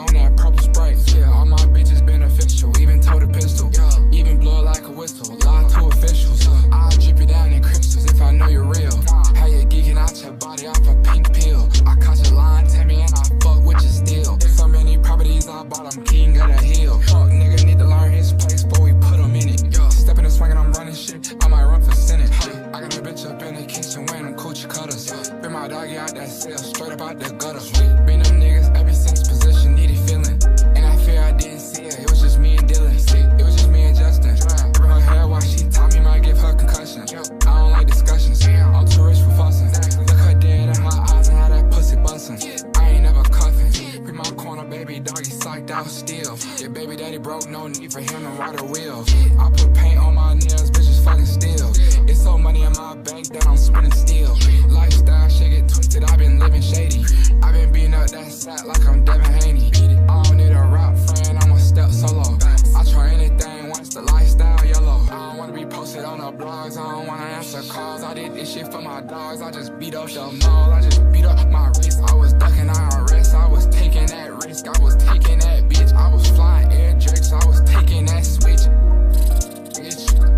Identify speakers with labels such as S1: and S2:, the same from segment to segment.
S1: on that purple Sprite. Yeah, all my bitches beneficial, even told a pistol. Even blow like a whistle, lie to officials. I'll drip you down in crystals if I know you're real. How you geeking out your body off a pink pill. I caught your line, Tammy, and I fuck with you still. So many properties I bought, I'm king of the hill. Fuck nigga need to learn his place, but we put him in it. Stepping and swinging, I'm running shit, I might run for Senate. I got a bitch up in the kitchen wearing them coochie cutters. Been my doggy out that cell, straight up out the gutter. Been them niggas ever since position needed feeling. And I fear I didn't see it, it was just me and Dylan. It was just me and Justin. Bring her hair while she taught me might give her concussion. I don't like discussions, I'm too rich for fussing. Look her dead in her eyes and how that pussy bustin'. I ain't never cuffin'. Bring my corner, baby doggy psyched out still. Your baby daddy broke, no need for him to ride a wheel. I put paint on my nails, bitches fucking still. It's so money in my bank that I'm spinning still. Lifestyle shit get twisted, I been living shady. I been beating up that sack like I'm Devin Haney. I don't need a rap friend, I'ma step solo. I try anything once the lifestyle yellow. I don't wanna be posted on the blogs, I don't wanna answer calls. I did this shit for my dogs, I just beat up the mall. I just beat up my wrist, I was ducking IRS. I was taking that risk, I was taking that bitch. I was flying air drakes, I was taking that switch.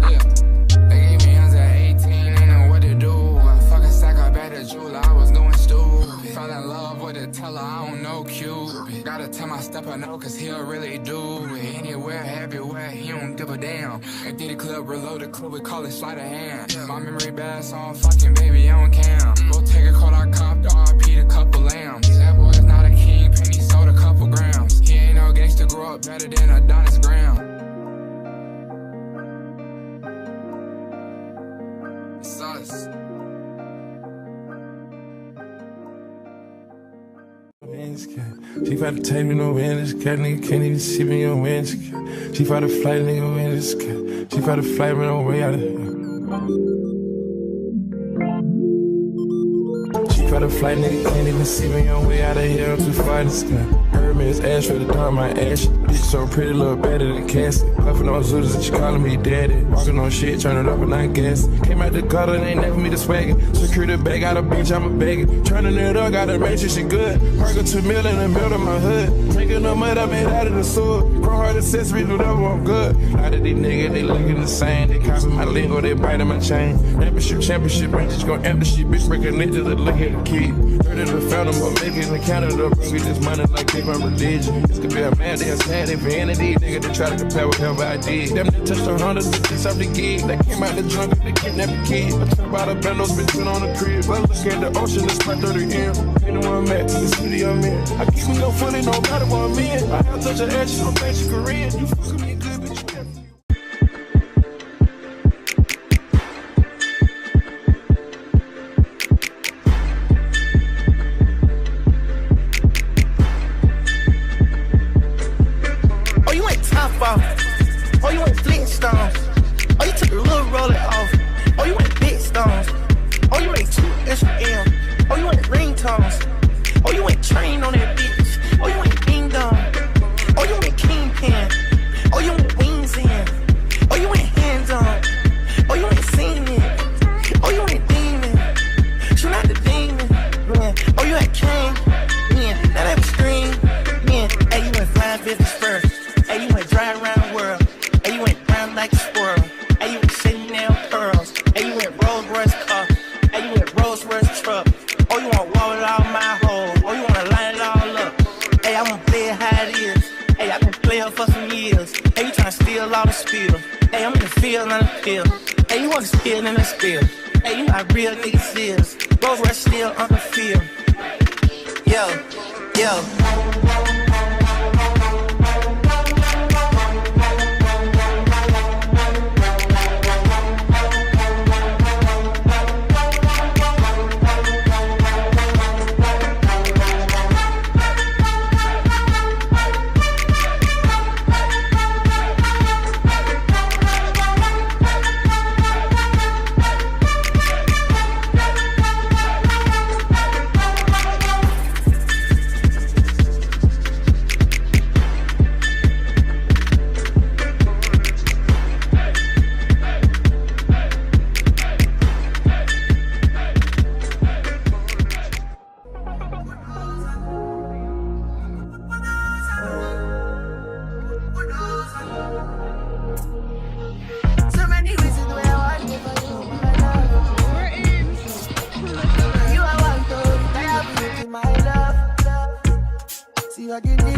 S1: Yeah, they gave me hands at 18, ain't know what to do. I fucking sack up at the jeweler, I was doing stupid. Fell in love with a teller, I don't know Q. Gotta tell my stepper no, cause he'll really do it. Anywhere, everywhere, he don't give a damn. If did the club, reload the club, we call it sleight of hand. My memory bad, so I'm fucking baby on cam. Go take a call, I copped RP a couple lambs. That boy's not a king, penny sold a couple grams. He ain't no gangster, grow up better than Adonis Graham. It's us.
S2: She fight to take me no in this cat, nigga can't even see me on winch. She fight to flight, nigga in this cat. She fight to flight me no way out of here. She fight to flight, nigga can't even see me on way out of here. I'm too far in the sky. Heard me as ash for the dark, my ash. Bitch so pretty, look better than Cassie. Puffin' on Zooters and she calling me daddy. Walking on shit, turn it up and I gas. Came out the gutter and ain't never me the swaggin'. Security bag out a bitch, I'm a begging. Turning it up, gotta make sure she good. Parker 2 mil in the middle of my hood. Taking no mud, I made out of the sewer. Pro hard accessories, whatever, I'm good. A lot of these niggas, they looking the same. They copy my lingo, they biting my chain. Championship, ain't just gon' empty shit. Bitch breaking ninjas that look at the kid. Heard of the fountain, but making the Canada. Bring me this money like they my religion. This could be a man, they a sad vanity. Nigga, they try to compare whatever I did. Them they touched 100 to off the gig. They came out the jungle, they kidnapped the kid. I turn by the bundles, been put on the crib. I look at the ocean, it's my 30 M. You know where I'm at, the city I'm in. I keep me no funny, no matter what I'm in. I have touch of action, I'm fancy Korean. You fucking me good, bitch.
S3: Oh, you went Flintstones. Oh, you took a little roller off. Oh, you went big stones. Oh, you made 2 extra M. Oh, you went ringtones. Oh, you went train on that bitch. Oh, you went ding dong. Oh, you went kingpin. Oh, you went wings in. Oh, you went hands on. Oh, you went singing. Oh, you went demon. Shoot out the demon. Man. Oh, you had king. Man. Now that was green. Man. Hey, you went flying business first. Hey, you went dry around the world. Hey, you went brown like a squirrel. Hey, you went Chanel pearls. Hey, you went Rolls Royce car. Hey, you went Rolls Royce truck. Oh, you want wall it all my hole. Oh, you wanna line it all up. Hey, I'm gonna play it how it is. Hey, I've been playing for some years. Hey, you tryna steal all the spill. Hey, I'm in the field, not the field. Hey, you wanna spill in the spill. Hey, you know how real niggas is. Rolls Royce still on the field. Yo, yo.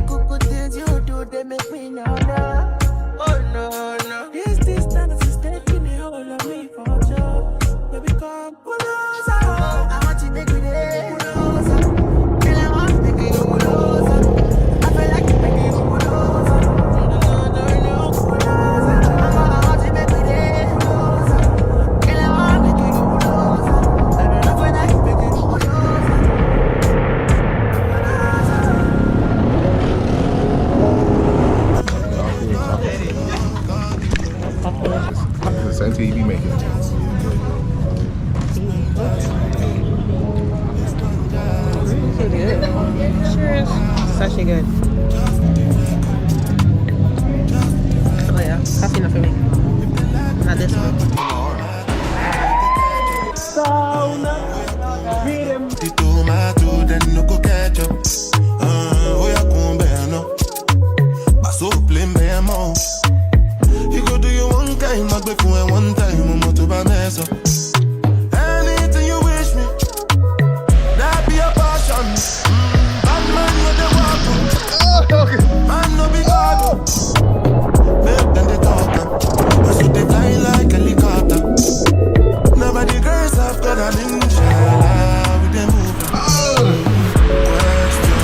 S3: good things you do, they make me know. Oh no, no. This distance is taking a hold of me for sure. Baby, come closer. I want to make me there. Closer. Girl, I want to make you closer. I feel like you make you closer. No, closer. I want to make me there. Closer. Girl, I want to make you closer. I feel like you make you closer.
S4: It's the same thing you be making.
S5: Sure is. It's actually good. Oh yeah, coffee enough for me. Not this one.
S6: The tomato, then no go catch up. Oh, yeah, come bear no. Paso plain bear more. You go do your one time, I go for one time, I'm not to buy mess up. Anything you wish me, that be a passion. Bad man, you the walk. Man, no be God. Make them they talk. I saw they fly like helicopter. Nobody girls have got an inshallah with them moving. Question,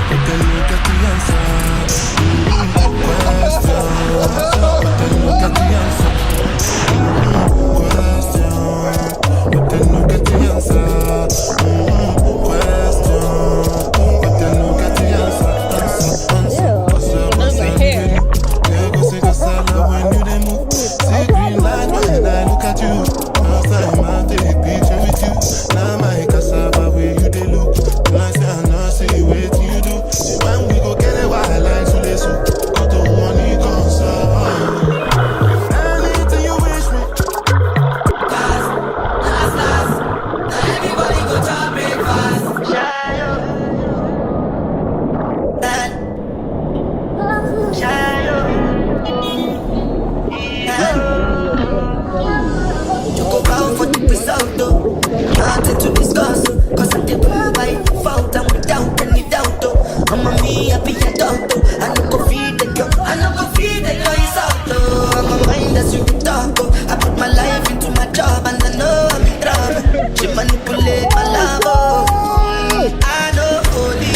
S6: but then look at the answer. Question, but then look at the answer. Question, but then look at the answer. Question, but then look at the answer. Answer. Yeah, go say Casala when you dey move. See green light when I look at you. Last time I take a picture with you. Now my cassava where you dey look. I say I know see what you do. When we go get a wild line to this, go to money concern. Anything you wish me.
S3: Last. Now everybody go to breakfast. You go bound for the result though. Nothing to discuss. Cause I did by fault and without any doubt though. I'm a me happy adult though. I no go feed the girl. I no go feed the girl is out though. I'm a mind that's you talk though. I put my life into my job and I know I'm in trouble. She manipulate my love oh. I know holy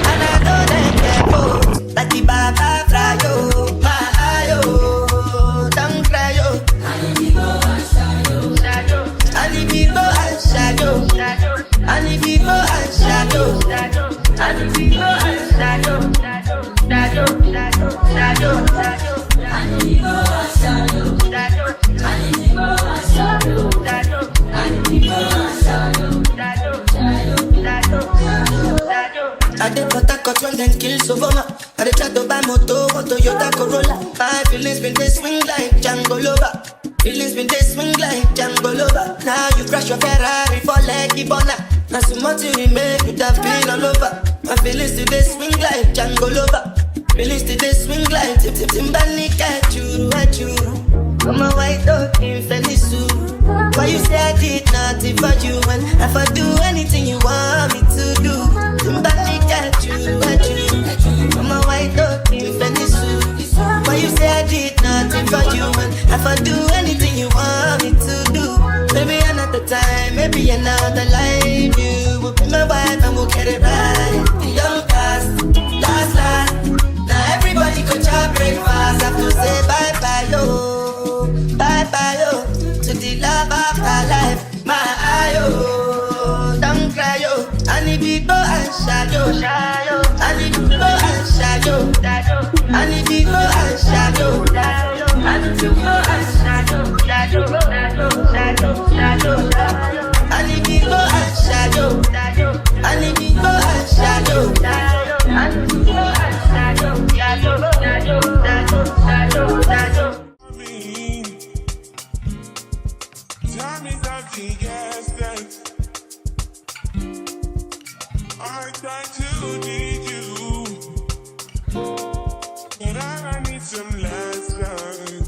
S3: and I know that careful. Like the Baba fry yo. My eye yo. Don't cry yo. And if you go and shadow. And if you go and shadow. And if you go and shadow. And if you go and shadow. And if you go and shadow. And if you go and shadow. And if you go and shadow. I did what I got when them kill Sovoma. I did try to buy moto or Toyota Corolla. My feelings been they swing like Django Lover. Feelings been they swing like Django Lover. Now you crash your Ferrari for like Ibona. Now so much you make you have been all over. My feelings today swing like Django Lover. Feelings today swing like Timbani at you. I'm a white dog in Fenisu. Why you say I did nothing for you? And if I do anything you want me to do, Timbani at you. I'm a white dog in Fenisu. Why you say I did nothing for you? And if I do anything you want me to do, maybe another time, maybe another life. You will be my wife and we'll get it right. The young last. Now everybody go to breakfast. Have to say bye-bye, yo. Bye-bye, yo. To the love of my life. My eye, yo. Don't cry, yo. And if you go and shadow. And if you go and shadow. And if you go and shadow. And if you go and shadow. And if you go and shadow. And if you go and shadow. And if you go and shadow.
S6: Tell me something, yes, thanks. I try to need you, but I need some last time.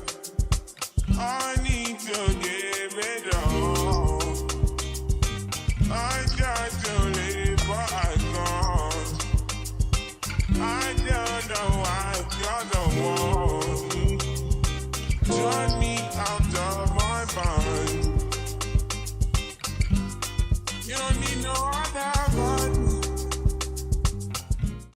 S6: I need your